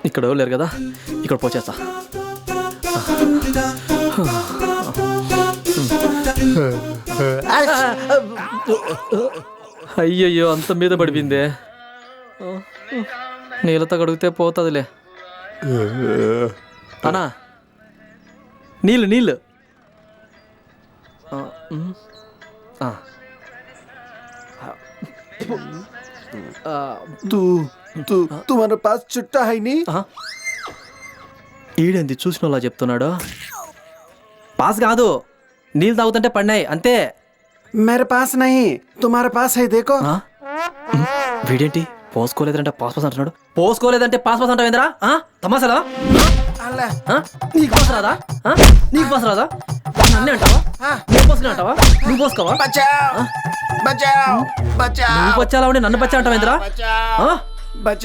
ఇక్కడ లేరు కదా, ఇక్కడ పోచేస్తా. అయ్యయ్యో, అంత మీద పడిపోయిందే. నీళ్ళతో కడిగితే పోతుందిలే. అనా నీళ్ళు. तुम्हारे पास चुट्टा है नहीं? ఈడేంది చూసినోలా చెప్తున్నాడు. పాస్ కాదు, నీళ్ళు తాగుతుంటే పడినాయి అంతే. मेरे पास नहीं, तुम्हारे पास है देखो. వీడేంటి పోసుకోలేదంటే పాస్ అంటున్నాడు. పోసుకోలేదంటే పాస్ అంటావేంద్రా? తమాసలా? నీకు పాస్ రాదా? నీకు పాస్ రాదా? నన్నే అంటావా? నేను పోసుకుని అంటావా? నువ్వు పోసుకోవా? बचाओ बचाओ बचाओ. నువ్వు పచ్చాలా ఉండి నన్ను పచ్చా అంటావేంద్రా?